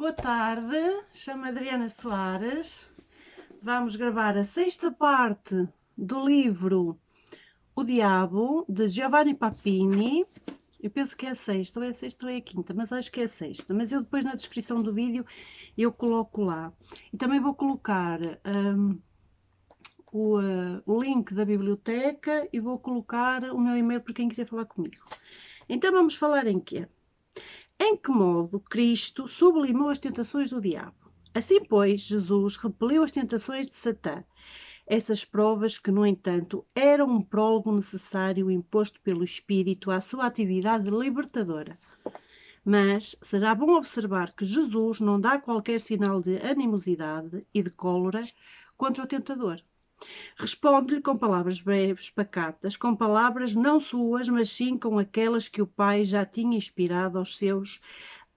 Boa tarde, chamo-me Adriana Soares. Vamos gravar a sexta parte do livro O Diabo, de Giovanni Papini. Eu penso que é a sexta, ou é a quinta, mas acho que é a sexta. Mas eu depois na descrição do vídeo eu coloco lá. E também vou colocar o link da biblioteca e vou colocar o meu e-mail para quem quiser falar comigo. Então vamos falar em quê? Em que modo Cristo sublimou as tentações do diabo? Assim, pois, Jesus repeliu as tentações de Satã. Essas provas que, no entanto, eram um prólogo necessário imposto pelo Espírito à sua atividade libertadora. Mas será bom observar que Jesus não dá qualquer sinal de animosidade e de cólera contra o tentador. Responde-lhe com palavras breves, pacatas, com palavras não suas, mas sim com aquelas que o Pai já tinha inspirado aos seus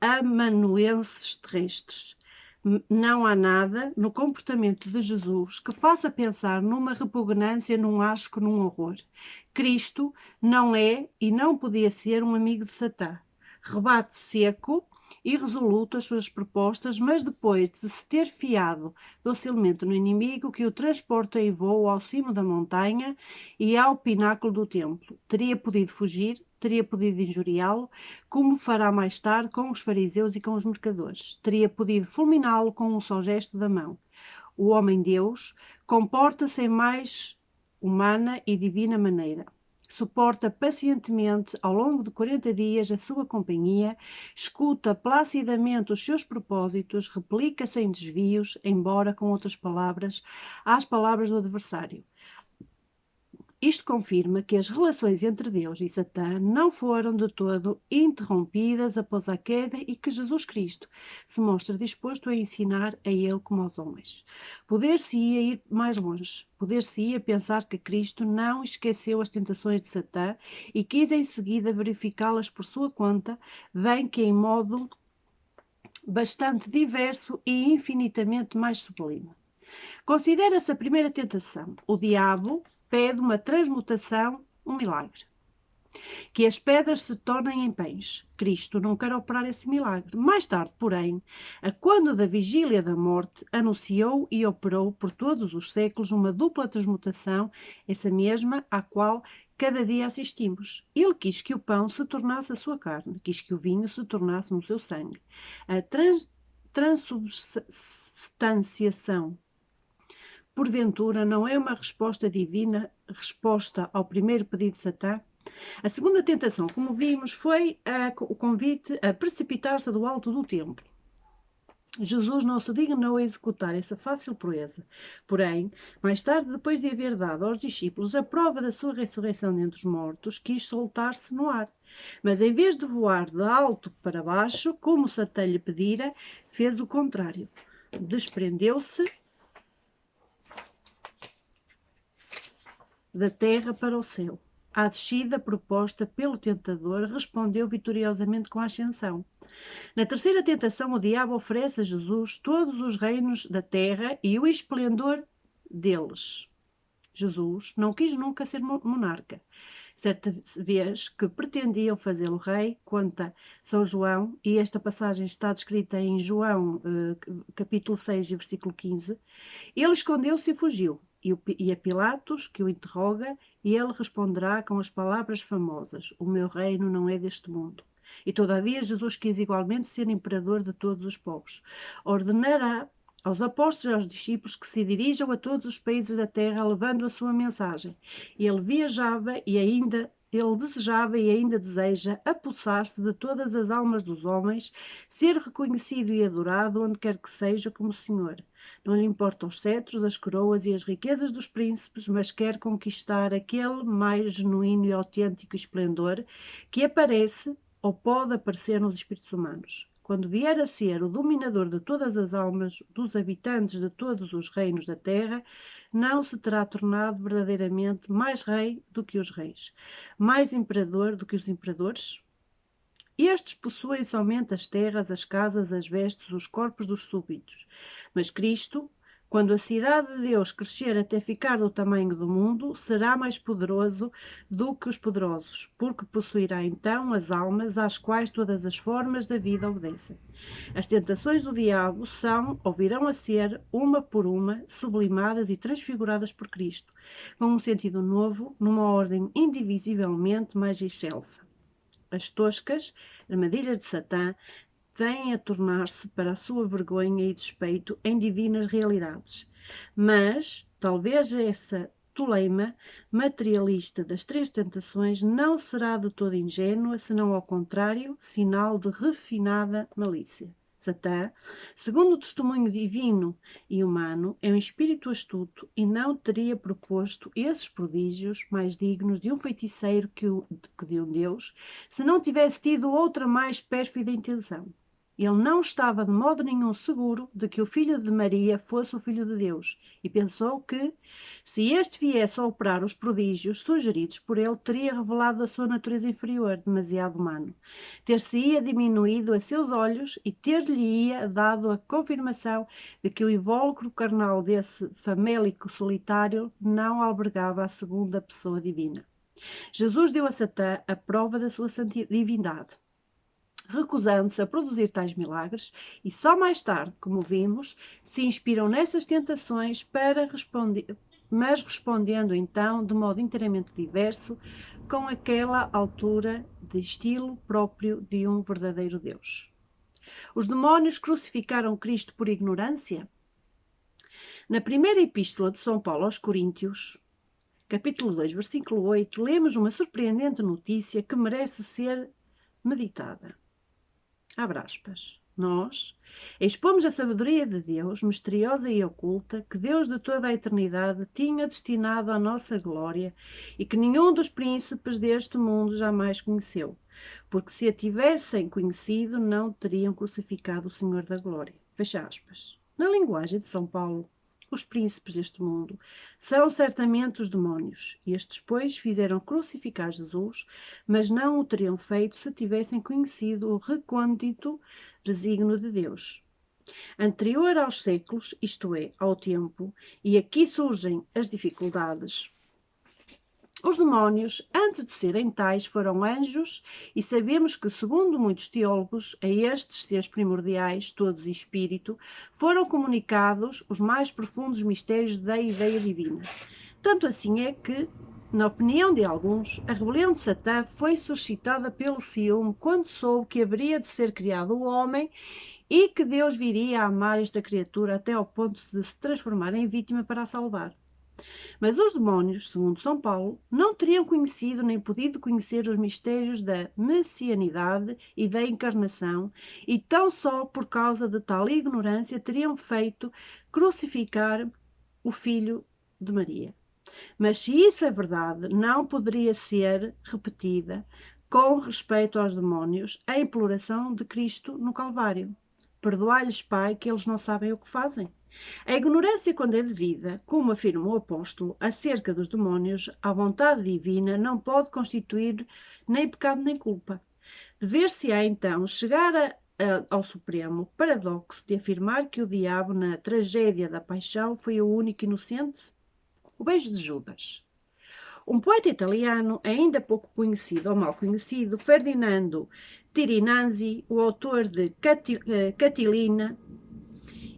amanuenses terrestres. Não há nada no comportamento de Jesus que faça pensar numa repugnância, num asco, num horror. Cristo não é e não podia ser um amigo de Satã. Rebate seco e resoluto as suas propostas, mas depois de se ter fiado docilmente no inimigo que o transporta em voo ao cimo da montanha e ao pináculo do templo, teria podido fugir, teria podido injuriá-lo, como fará mais tarde com os fariseus e com os mercadores. Teria podido fulminá-lo com um só gesto da mão. O homem-Deus comporta-se em mais humana e divina maneira. Suporta pacientemente ao longo de 40 dias a sua companhia, escuta placidamente os seus propósitos, replica sem desvios, embora com outras palavras, às palavras do adversário. Isto confirma que as relações entre Deus e Satã não foram de todo interrompidas após a queda e que Jesus Cristo se mostra disposto a ensinar a ele como aos homens. Poder-se-ia ir mais longe, poder-se-ia pensar que Cristo não esqueceu as tentações de Satã e quis em seguida verificá-las por sua conta, bem que em modo bastante diverso e infinitamente mais sublime. Considera-se a primeira tentação. O diabo pede uma transmutação, um milagre. Que as pedras se tornem em pães. Cristo não quer operar esse milagre. Mais tarde, porém, a quando da vigília da morte, anunciou e operou por todos os séculos uma dupla transmutação, essa mesma à qual cada dia assistimos. Ele quis que o pão se tornasse a sua carne, quis que o vinho se tornasse no seu sangue. A transubstanciação porventura não é uma resposta divina, resposta ao primeiro pedido de Satã? A segunda tentação, como vimos, foi o convite a precipitar-se do alto do templo. Jesus não se dignou a executar essa fácil proeza. Porém, mais tarde, depois de haver dado aos discípulos a prova da sua ressurreição dentre os mortos, quis soltar-se no ar. Mas em vez de voar de alto para baixo, como Satã lhe pedira, fez o contrário. Desprendeu-se da terra para o céu. À descida proposta pelo tentador, respondeu vitoriosamente com a ascensão. Na terceira tentação, o diabo oferece a Jesus todos os reinos da terra e o esplendor deles. Jesus não quis nunca ser monarca. Certa vez que pretendiam fazê-lo rei, conta São João, e esta passagem está descrita em João, capítulo 6, versículo 15, ele escondeu-se e fugiu. E a Pilatos, que o interroga, e ele responderá com as palavras famosas: o meu reino não é deste mundo. E todavia Jesus quis igualmente ser imperador de todos os povos. Ordenará aos apóstolos e aos discípulos que se dirijam a todos os países da terra levando a sua mensagem. Ele desejava e ainda deseja apossar-se de todas as almas dos homens, ser reconhecido e adorado onde quer que seja como Senhor. Não lhe importam os cetros, as coroas e as riquezas dos príncipes, mas quer conquistar aquele mais genuíno e autêntico esplendor que aparece ou pode aparecer nos espíritos humanos. Quando vier a ser o dominador de todas as almas dos habitantes de todos os reinos da terra, não se terá tornado verdadeiramente mais rei do que os reis, mais imperador do que os imperadores? Estes possuem somente as terras, as casas, as vestes, os corpos dos súbditos. Mas Cristo Quando a cidade de Deus crescer até ficar do tamanho do mundo, será mais poderoso do que os poderosos, porque possuirá então as almas às quais todas as formas da vida obedecem. As tentações do diabo são, ou virão a ser, uma por uma, sublimadas e transfiguradas por Cristo, com um sentido novo, numa ordem indivisivelmente mais excelsa. As toscas armadilhas de Satã vêm a tornar-se, para a sua vergonha e despeito, em divinas realidades. Mas, talvez essa toleima materialista das três tentações não será de todo ingênua, senão ao contrário, sinal de refinada malícia. Satã, segundo o testemunho divino e humano, é um espírito astuto e não teria proposto esses prodígios mais dignos de um feiticeiro que de um Deus, se não tivesse tido outra mais pérfida intenção. Ele não estava de modo nenhum seguro de que o filho de Maria fosse o filho de Deus e pensou que, se este viesse a operar os prodígios sugeridos por ele, teria revelado a sua natureza inferior, demasiado humano. Ter-se-ia diminuído a seus olhos e ter-lhe-ia dado a confirmação de que o invólucro carnal desse famélico solitário não albergava a segunda pessoa divina. Jesus deu a Satã a prova da sua divindade, recusando-se a produzir tais milagres, e só mais tarde, como vimos, se inspiram nessas tentações para responder, mas respondendo então de modo inteiramente diverso, com aquela altura de estilo próprio de um verdadeiro Deus. Os demónios crucificaram Cristo por ignorância? Na primeira epístola de São Paulo aos Coríntios, capítulo 2, versículo 8, lemos uma surpreendente notícia que merece ser meditada. Abre aspas. Nós expomos a sabedoria de Deus, misteriosa e oculta, que Deus de toda a eternidade tinha destinado à nossa glória e que nenhum dos príncipes deste mundo jamais conheceu, porque se a tivessem conhecido, não teriam crucificado o Senhor da glória. Fecha aspas. Na linguagem de São Paulo, os príncipes deste mundo são certamente os demónios. Estes, pois, fizeram crucificar Jesus, mas não o teriam feito se tivessem conhecido o recôndito desígnio de Deus. Anterior aos séculos, isto é, ao tempo, e aqui surgem as dificuldades. Os demónios, antes de serem tais, foram anjos, e sabemos que, segundo muitos teólogos, a estes seres primordiais, todos em espírito, foram comunicados os mais profundos mistérios da ideia divina. Tanto assim é que, na opinião de alguns, a rebelião de Satã foi suscitada pelo ciúme quando soube que haveria de ser criado o homem e que Deus viria a amar esta criatura até ao ponto de se transformar em vítima para a salvar. Mas os demónios, segundo São Paulo, não teriam conhecido nem podido conhecer os mistérios da messianidade e da encarnação, e tão só por causa de tal ignorância teriam feito crucificar o Filho de Maria. Mas se isso é verdade, não poderia ser repetida com respeito aos demónios a imploração de Cristo no Calvário. Perdoai-lhes, Pai, que eles não sabem o que fazem. A ignorância, quando é devida, como afirma o apóstolo, acerca dos demónios, a vontade divina não pode constituir nem pecado nem culpa. Dever-se-á, então, chegar ao supremo paradoxo de afirmar que o diabo, na tragédia da paixão, foi o único inocente? O beijo de Judas. Um poeta italiano, ainda pouco conhecido ou mal conhecido, Ferdinando Tirinanzi, o autor de Catilina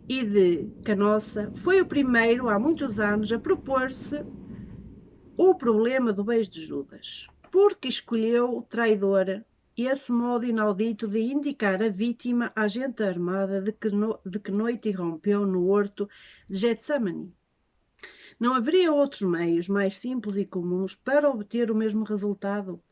e de Canossa, foi o primeiro, há muitos anos, a propor-se o problema do beijo de Judas, porque escolheu o traidor esse modo inaudito de indicar a vítima à gente armada de que noite irrompeu no horto de Getsemane. Não haveria outros meios mais simples e comuns para obter o mesmo resultado?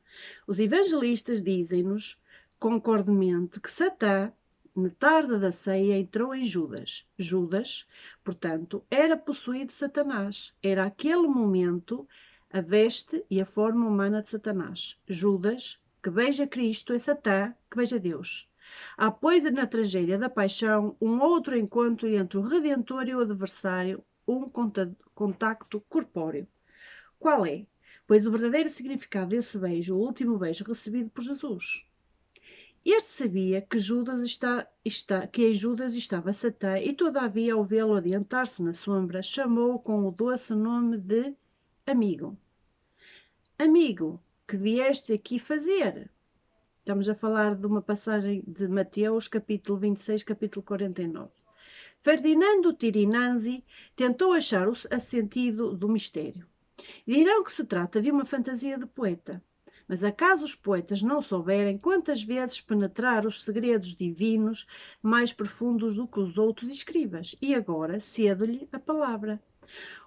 Os evangelistas dizem-nos, concordemente, que Satã, na tarde da ceia, entrou em Judas. Judas, portanto, era possuído de Satanás. Era aquele momento a veste e a forma humana de Satanás. Judas, que beija Cristo, é Satã, que beija Deus. Há, pois, na tragédia da paixão, um outro encontro entre o Redentor e o adversário, um contacto corpóreo. Qual é? Pois o verdadeiro significado desse beijo, o último beijo recebido por Jesus. Este sabia que que em Judas estava Satã, e todavia, ao vê-lo adiantar-se na sombra, chamou-o com o doce nome de amigo. Amigo, que vieste aqui fazer? Estamos a falar de uma passagem de Mateus, capítulo 26, capítulo 49. Ferdinando Tirinanzi tentou achar o sentido do mistério. Dirão que se trata de uma fantasia de poeta. Mas acaso os poetas não souberem quantas vezes penetrar os segredos divinos mais profundos do que os outros escribas? E agora cedo-lhe a palavra.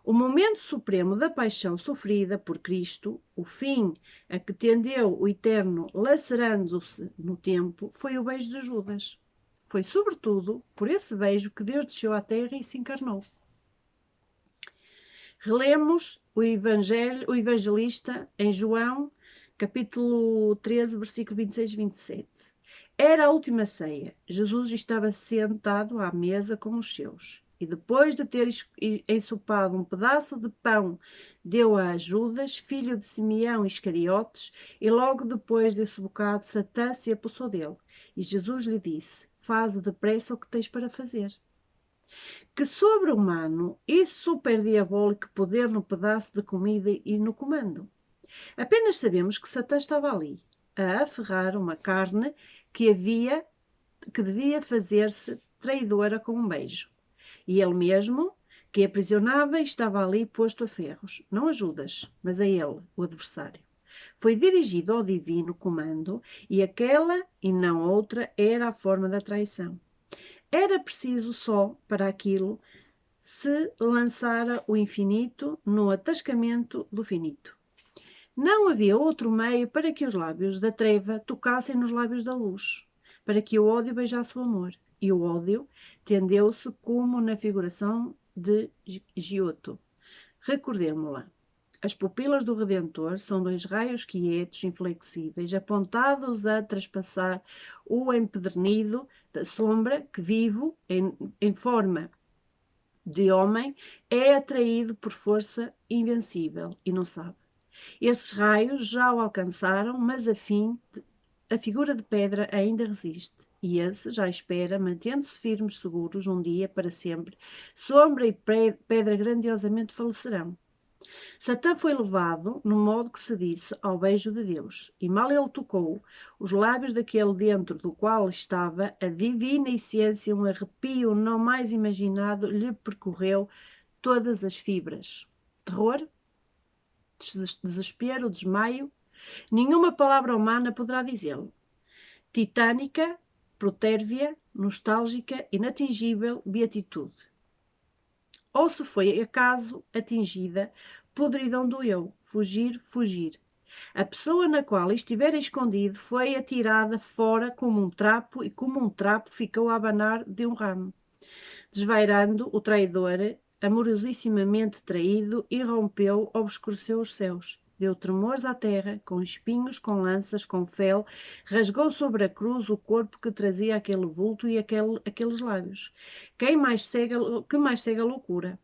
O momento supremo da paixão sofrida por Cristo, o fim a que tendeu o Eterno lacerando-se no tempo, foi o beijo de Judas. Foi sobretudo por esse beijo que Deus desceu à terra e se encarnou. Relemos o evangelista em João, capítulo 13, versículo 26 e 27. Era a última ceia. Jesus estava sentado à mesa com os seus. E depois de ter ensopado um pedaço de pão, deu a Judas, filho de Simeão Iscariotes, e logo depois desse bocado, Satã se apossou dele. E Jesus lhe disse: faze depressa o que tens para fazer. Que sobre-humano e super-diabólico poder no pedaço de comida e no comando. Apenas sabemos que Satã estava ali, a aferrar uma carne que devia fazer-se traidora com um beijo. E ele mesmo, que aprisionava, estava ali posto a ferros, não a Judas, mas a ele, o adversário. Foi dirigido ao divino comando e aquela, e não outra, era a forma da traição. Era preciso só, para aquilo, se lançara o infinito no atascamento do finito. Não havia outro meio para que os lábios da treva tocassem nos lábios da luz, para que o ódio beijasse o amor. E o ódio tendeu-se como na figuração de Giotto. Recordemo-la. As pupilas do Redentor são dois raios quietos, inflexíveis, apontados a traspassar o empedernido da sombra que, vivo em forma de homem, é atraído por força invencível e não sabe. Esses raios já o alcançaram, mas a figura de pedra ainda resiste. E esse já espera, mantendo-se firmes, seguros, um dia, para sempre. Sombra e pedra grandiosamente falecerão. Satã foi levado, no modo que se disse, ao beijo de Deus, e mal ele tocou os lábios daquele dentro do qual estava a divina essência, um arrepio não mais imaginado lhe percorreu todas as fibras. Terror? Desespero? Desmaio? Nenhuma palavra humana poderá dizê-lo. Titânica, protérvia, nostálgica, inatingível beatitude. Ou se foi acaso atingida, podridão do eu, fugir, fugir. A pessoa na qual estiver escondido foi atirada fora como um trapo e como um trapo ficou a abanar de um ramo. Desvairando, o traidor, amorosissimamente traído, irrompeu, obscureceu os céus. Deu tremores à terra, com espinhos, com lanças, com fel, rasgou sobre a cruz o corpo que trazia aquele vulto e aqueles lábios. Que mais cega loucura?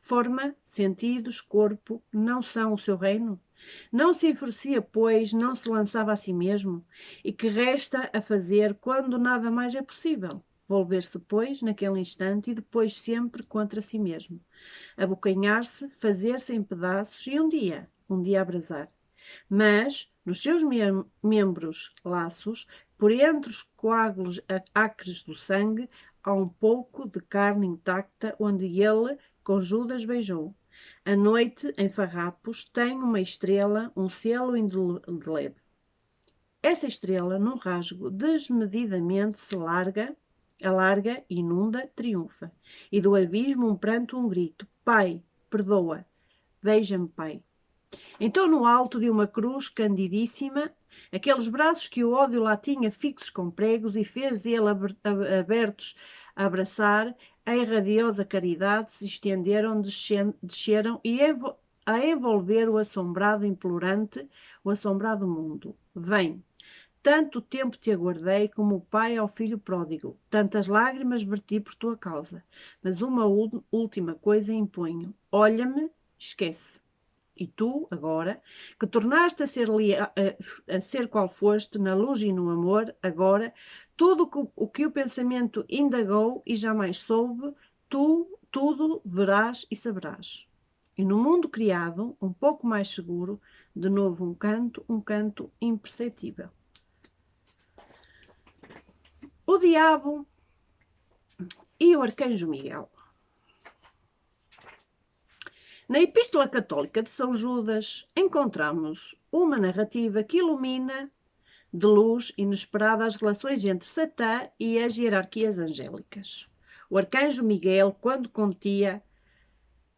Forma, sentidos, corpo, não são o seu reino? Não se enfurecia, pois, não se lançava a si mesmo? E que resta a fazer quando nada mais é possível? Volver-se, pois, naquele instante e depois sempre contra si mesmo. Abocanhar-se, fazer-se em pedaços e um dia abrasar. Mas, nos seus membros laços, por entre os coágulos acres do sangue, há um pouco de carne intacta onde ele com Judas beijou. A noite, em farrapos, tem uma estrela, um selo indelével. Essa estrela, num rasgo, desmedidamente se alarga, inunda, triunfa. E do abismo um pranto, um grito. Pai, perdoa. Beija-me, Pai. Então, no alto de uma cruz candidíssima, aqueles braços que o ódio lá tinha fixos com pregos e fez ele abertos a abraçar, a radiosa caridade se estenderam, desceram e a envolver o assombrado implorante, o assombrado mundo. Vem! Tanto tempo te aguardei como o pai ao filho pródigo. Tantas lágrimas verti por tua causa. Mas uma última coisa imponho. Olha-me, esquece. E tu, agora, que tornaste a ser qual foste, na luz e no amor, agora, tudo o que o pensamento indagou e jamais soube, tu tudo verás e saberás. E no mundo criado, um pouco mais seguro, de novo um canto imperceptível. O diabo e o arcanjo Miguel. Na Epístola Católica de São Judas, encontramos uma narrativa que ilumina de luz inesperada as relações entre Satã e as hierarquias angélicas. O arcanjo Miguel, quando contia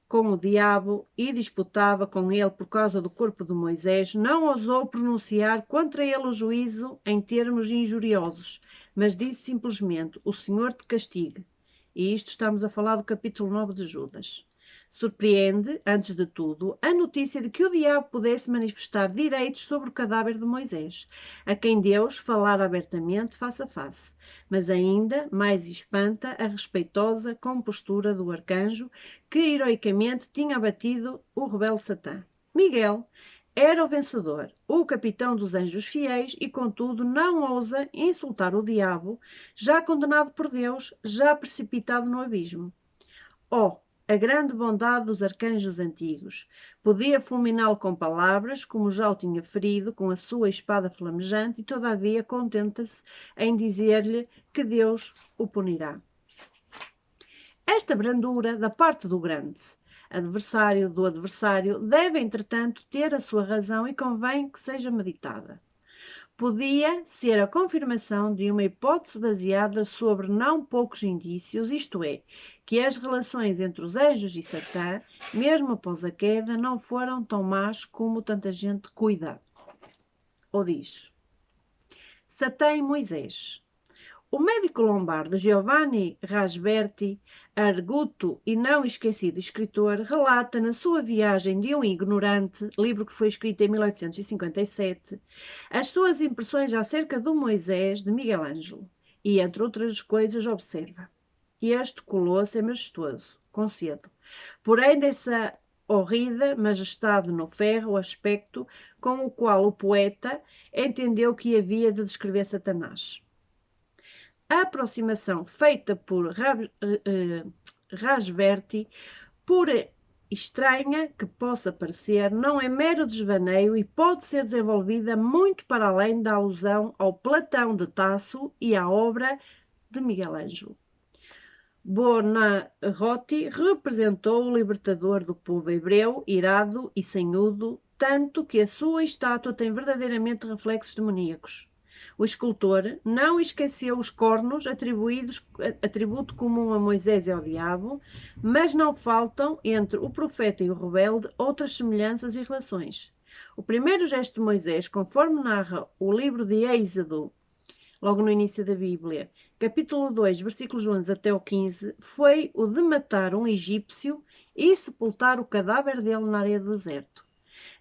com o diabo e disputava com ele por causa do corpo de Moisés, não ousou pronunciar contra ele o juízo em termos injuriosos, mas disse simplesmente: o Senhor te castigue. E isto estamos a falar do capítulo 9 de Judas. Surpreende, antes de tudo, a notícia de que o diabo pudesse manifestar direitos sobre o cadáver de Moisés, a quem Deus falara abertamente face a face. Mas ainda mais espanta a respeitosa compostura do arcanjo que heroicamente tinha abatido o rebelde Satã. Miguel era o vencedor, o capitão dos anjos fiéis e, contudo, não ousa insultar o diabo, já condenado por Deus, já precipitado no abismo. A grande bondade dos arcanjos antigos. Podia fulminá-lo com palavras, como já o tinha ferido, com a sua espada flamejante, e todavia contenta-se em dizer-lhe que Deus o punirá. Esta brandura da parte do grande adversário do adversário deve, entretanto, ter a sua razão e convém que seja meditada. Podia ser a confirmação de uma hipótese baseada sobre não poucos indícios, isto é, que as relações entre os anjos e Satã, mesmo após a queda, não foram tão más como tanta gente cuida ou diz. Satã e Moisés. O médico lombardo Giovanni Rasberti, arguto e não esquecido escritor, relata na sua Viagem de um Ignorante, livro que foi escrito em 1857, as suas impressões acerca do Moisés de Miguel Ângelo e, entre outras coisas, observa: este colou-se é majestoso, concedo, porém dessa horrida majestade no ferro, aspecto com o qual o poeta entendeu que havia de descrever Satanás. A aproximação feita por Rasberti, por estranha que possa parecer, não é mero desvaneio e pode ser desenvolvida muito para além da alusão ao Platão de Tasso e à obra de Miguel Ângelo. Buonarroti representou o libertador do povo hebreu, irado e senhudo, tanto que a sua estátua tem verdadeiramente reflexos demoníacos. O escultor não esqueceu os cornos atributo comum a Moisés e ao diabo, mas não faltam, entre o profeta e o rebelde, outras semelhanças e relações. O primeiro gesto de Moisés, conforme narra o livro de Êxodo, logo no início da Bíblia, capítulo 2, versículos 11 até o 15, foi o de matar um egípcio e sepultar o cadáver dele na areia do deserto.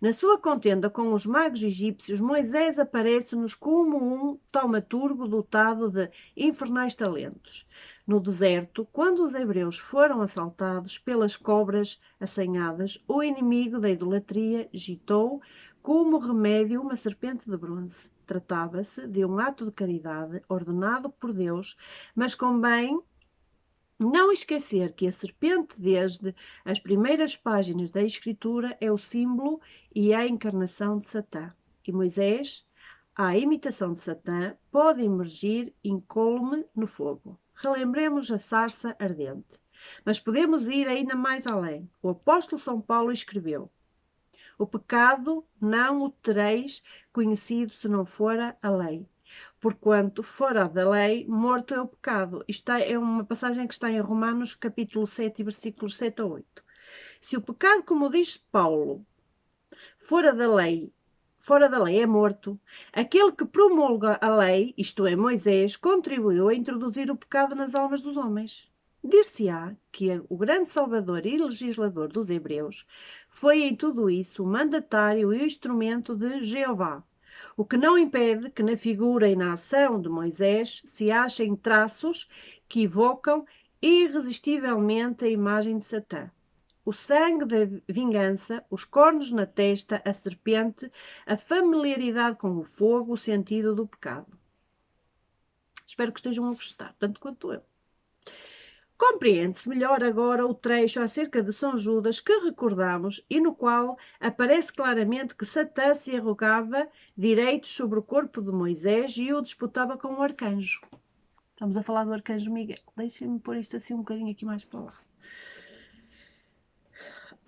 Na sua contenda com os magos egípcios, Moisés aparece-nos como um taumaturgo dotado de infernais talentos. No deserto, quando os hebreus foram assaltados pelas cobras assanhadas, o inimigo da idolatria gitou como remédio uma serpente de bronze. Tratava-se de um ato de caridade ordenado por Deus, mas convém não esquecer que a serpente, desde as primeiras páginas da Escritura, é o símbolo e a encarnação de Satã. E Moisés, à imitação de Satã, pode emergir incólume no fogo. Relembremos a sarça ardente. Mas podemos ir ainda mais além. O apóstolo São Paulo escreveu: o pecado não o tereis conhecido se não fora a lei. Porquanto fora da lei, morto é o pecado. Isto é uma passagem que está em Romanos, capítulo 7, versículos 7 a 8. Se o pecado, como diz Paulo, fora da lei é morto, aquele que promulga a lei, isto é, Moisés, contribuiu a introduzir o pecado nas almas dos homens. Dir-se-á que o grande salvador e legislador dos hebreus foi em tudo isso o mandatário e o instrumento de Jeová, o que não impede que na figura e na ação de Moisés se achem traços que evocam irresistivelmente a imagem de Satã. o sangue da vingança, os cornos na testa, a serpente, a familiaridade com o fogo, o sentido do pecado. Espero que estejam a gostar, tanto quanto eu. Compreende-se melhor agora o trecho acerca de São Judas que recordamos e no qual aparece claramente que Satã se arrogava direitos sobre o corpo de Moisés e o disputava com o arcanjo. Estamos a falar do arcanjo Miguel. Deixem-me pôr isto assim um bocadinho aqui mais para lá.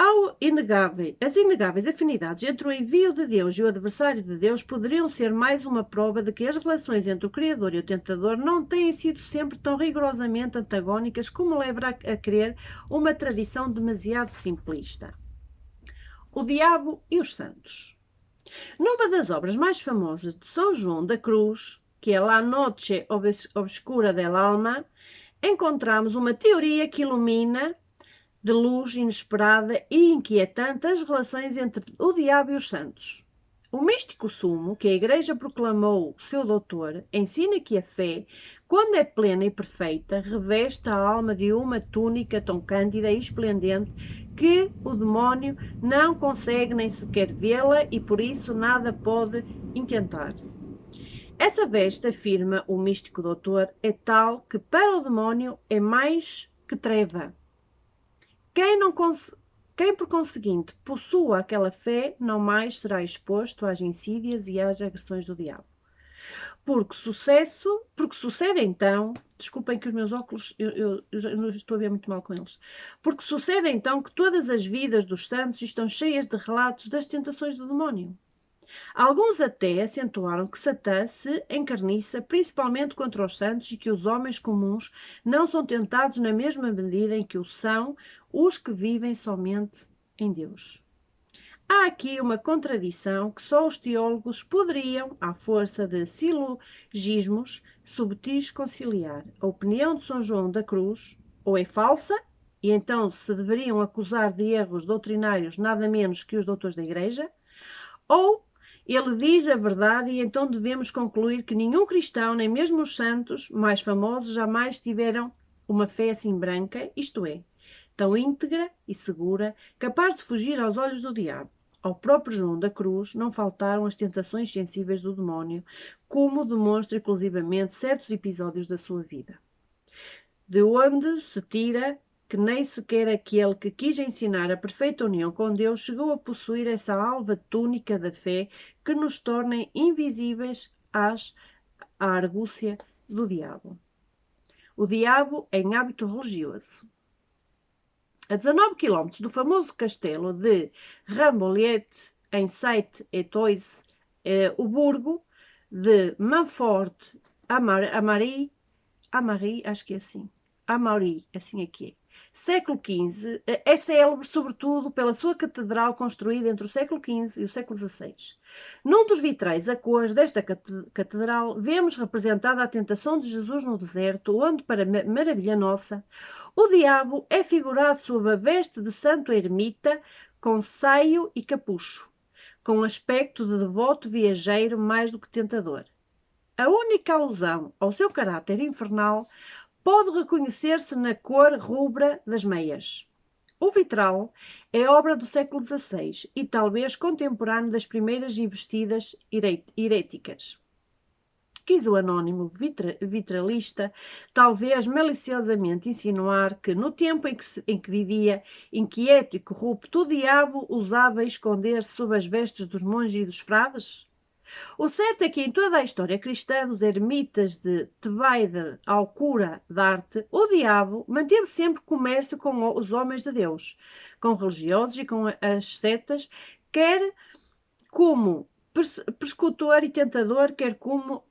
As inegáveis afinidades entre o envio de Deus e o adversário de Deus poderiam ser mais uma prova de que as relações entre o Criador e o Tentador não têm sido sempre tão rigorosamente antagónicas como leva a crer uma tradição demasiado simplista. O Diabo e os Santos. Numa das obras mais famosas de São João da Cruz, que é La Noche Obscura del Alma, encontramos uma teoria que ilumina de luz inesperada e inquietante as relações entre o diabo e os santos. O místico sumo, que a Igreja proclamou seu doutor, ensina que a fé, quando é plena e perfeita, reveste a alma de uma túnica tão cândida e esplendente que o demónio não consegue nem sequer vê-la e por isso nada pode intentar. Essa veste, afirma o místico doutor, é tal que para o demónio é mais que treva. Quem por conseguinte possua aquela fé não mais será exposto às insídias e às agressões do diabo. Porque sucede então, desculpem que os meus óculos, eu não estou a ver muito mal com eles, porque sucede então que todas as vidas dos santos estão cheias de relatos das tentações do demónio. Alguns até acentuaram que Satã se encarniça principalmente contra os santos e que os homens comuns não são tentados na mesma medida em que o são os que vivem somente em Deus. Há aqui uma contradição que só os teólogos poderiam, à força de silogismos subtis, conciliar. A opinião de São João da Cruz ou é falsa, e então se deveriam acusar de erros doutrinários nada menos que os doutores da Igreja, ou ele diz a verdade e então devemos concluir que nenhum cristão, nem mesmo os santos mais famosos, jamais tiveram uma fé assim branca, isto é, tão íntegra e segura, capaz de fugir aos olhos do diabo. Ao próprio João da Cruz não faltaram as tentações sensíveis do demónio, como demonstra inclusivamente certos episódios da sua vida. De onde se tira que nem sequer aquele que quis ensinar a perfeita união com Deus chegou a possuir essa alva túnica da fé que nos torna invisíveis à argúcia do diabo. O diabo em hábito religioso. A 19 km do famoso castelo de Rambouillet, em Saint-Étoile, o burgo de Montfort-Amaury, acho que é assim, Amaury, assim aqui é. Século XV, é célebre sobretudo pela sua catedral construída entre o século XV e o século XVI. Num dos vitrais a cores desta catedral, vemos representada a tentação de Jesus no deserto, onde, para maravilha nossa, o diabo é figurado sob a veste de santo ermita, com saio e capucho, com aspecto de devoto viajeiro mais do que tentador. A única alusão ao seu caráter infernal pode reconhecer-se na cor rubra das meias. O vitral é obra do século XVI e talvez contemporâneo das primeiras investidas heréticas. Quis o anónimo vitralista, talvez maliciosamente insinuar que, no tempo em que vivia, inquieto e corrupto, o diabo usava esconder-se sob as vestes dos monges e dos frades? O certo é que em toda a história cristã, dos ermitas de Tebaide ao cura d'Arte, o diabo manteve sempre comércio com os homens de Deus, com religiosos e com as setas, quer como perscutor e tentador, quer como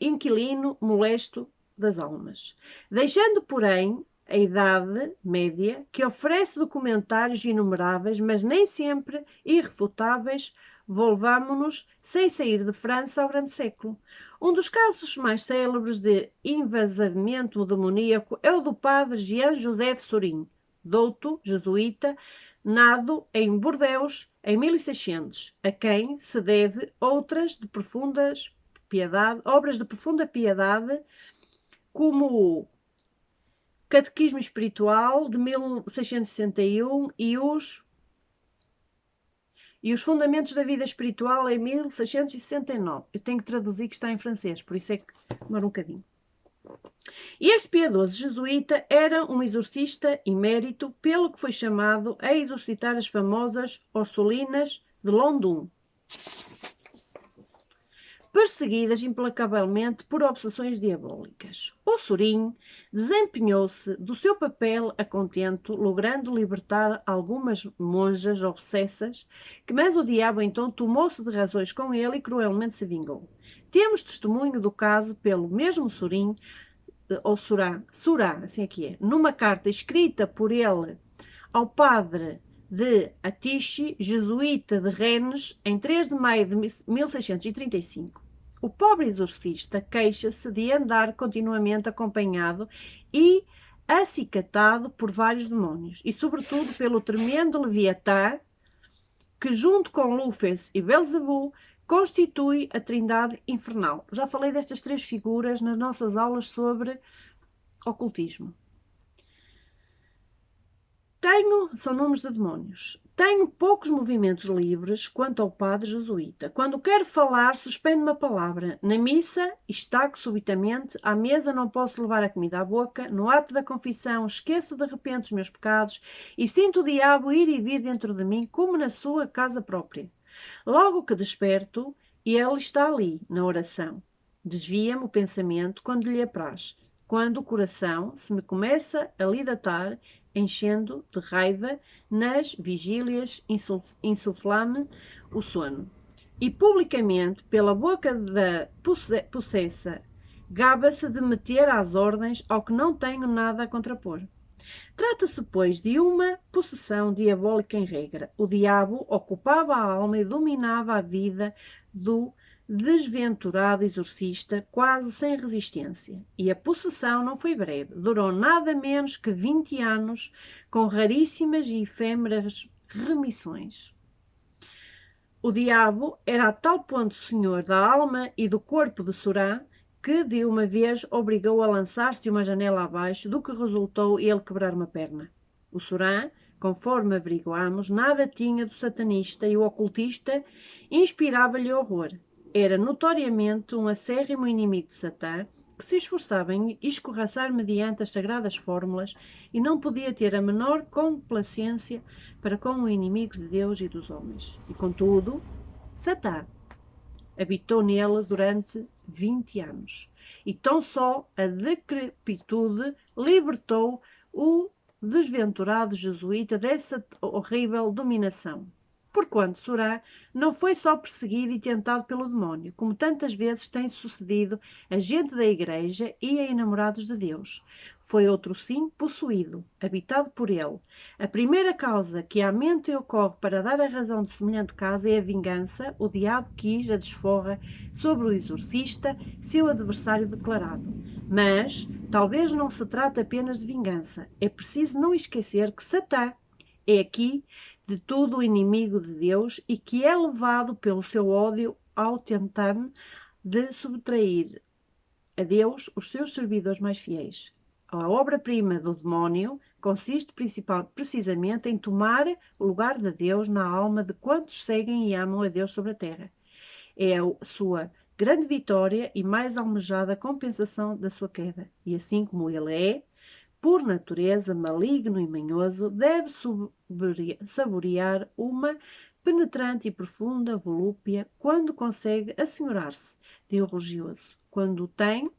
inquilino molesto das almas. Deixando, porém, a Idade Média, que oferece documentários inumeráveis, mas nem sempre irrefutáveis, volvamo-nos, sem sair de França, ao grande século. Um dos casos mais célebres de invasamento demoníaco é o do padre Jean-Joseph Sorin, douto jesuíta, nado em Bordeaux em 1600, a quem se deve obras de profunda piedade, como o Catequismo Espiritual de 1661 e os Fundamentos da Vida Espiritual em 1669. Eu tenho que traduzir, que está em francês, por isso é que demora um bocadinho. Este piedoso jesuíta era um exorcista emérito, pelo que foi chamado a exorcitar as famosas Ursulinas de London, perseguidas implacavelmente por obsessões diabólicas. Ossorim desempenhou-se do seu papel a contento, logrando libertar algumas monjas obsessas, mas o diabo então tomou-se de razões com ele e cruelmente se vingou. Temos testemunho do caso pelo mesmo Sorim, ou Surá, assim aqui é, numa carta escrita por ele ao padre de Atiche, jesuíta de Rennes, em 3 de maio de 1635. O pobre exorcista queixa-se de andar continuamente acompanhado e acicatado por vários demónios, e sobretudo pelo tremendo Leviatã, que junto com Lúcifer e Belzebu constitui a trindade infernal. Já falei destas 3 figuras nas nossas aulas sobre ocultismo. São nomes de demónios. Tenho poucos movimentos livres quanto ao padre jesuíta. Quando quero falar, suspendo uma palavra. Na missa, estaco subitamente. À mesa, não posso levar a comida à boca. No ato da confissão, esqueço de repente os meus pecados e sinto o diabo ir e vir dentro de mim como na sua casa própria. Logo que desperto, ele está ali, na oração. Desvia-me o pensamento quando lhe apraz. Quando o coração se me começa a lidatar, enchendo de raiva, nas vigílias insufla-me o sono. E publicamente, pela boca da possessa, gaba-se de meter às ordens ao que não tenho nada a contrapor. Trata-se, pois, de uma possessão diabólica em regra. O diabo ocupava a alma e dominava a vida do desventurado exorcista quase sem resistência. E a possessão não foi breve, durou nada menos que 20 anos, com raríssimas e efêmeras remissões. O diabo era a tal ponto senhor da alma e do corpo de Surá que de uma vez obrigou a lançar-se de uma janela abaixo, do que resultou ele quebrar uma perna. O Surá, conforme averiguamos, nada tinha do satanista e o ocultista inspirava-lhe horror. Era notoriamente um acérrimo inimigo de Satã, que se esforçava em escorraçar mediante as sagradas fórmulas e não podia ter a menor complacência para com o inimigo de Deus e dos homens. E, contudo, Satã habitou nele durante 20 anos. E tão só a decrepitude libertou o desventurado jesuíta dessa horrível dominação. Porquanto Surá não foi só perseguido e tentado pelo demónio, como tantas vezes tem sucedido a gente da igreja e a enamorados de Deus. Foi outro sim possuído, habitado por ele. A primeira causa que à mente ocorre para dar a razão de semelhante caso é a vingança. O diabo quis a desforra sobre o exorcista, seu adversário declarado. Mas talvez não se trate apenas de vingança. É preciso não esquecer que Satã é aqui de tudo o inimigo de Deus e que é levado pelo seu ódio ao tentar de subtrair a Deus os seus servidores mais fiéis. A obra-prima do demónio consiste precisamente em tomar o lugar de Deus na alma de quantos seguem e amam a Deus sobre a terra. É a sua grande vitória e mais almejada compensação da sua queda. E assim como ele é, por natureza maligno e manhoso, deve saborear uma penetrante e profunda volúpia quando consegue assenhorar-se de um religioso, quando o tem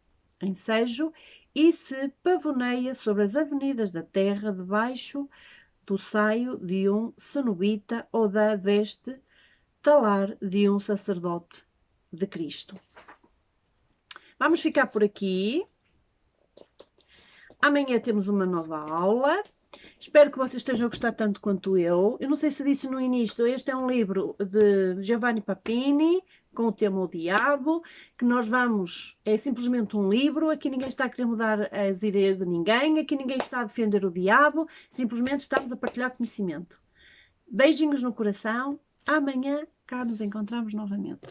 ensejo e se pavoneia sobre as avenidas da terra debaixo do saio de um cenobita ou da veste talar de um sacerdote de Cristo. Vamos ficar por aqui. Amanhã temos uma nova aula. Espero que vocês estejam a gostar tanto quanto eu. Eu não sei se disse no início, este é um livro de Giovanni Papini, com o tema O Diabo, que nós vamos... É simplesmente um livro, aqui ninguém está a querer mudar as ideias de ninguém, aqui ninguém está a defender o diabo, simplesmente estamos a partilhar conhecimento. Beijinhos no coração. Amanhã cá nos encontramos novamente.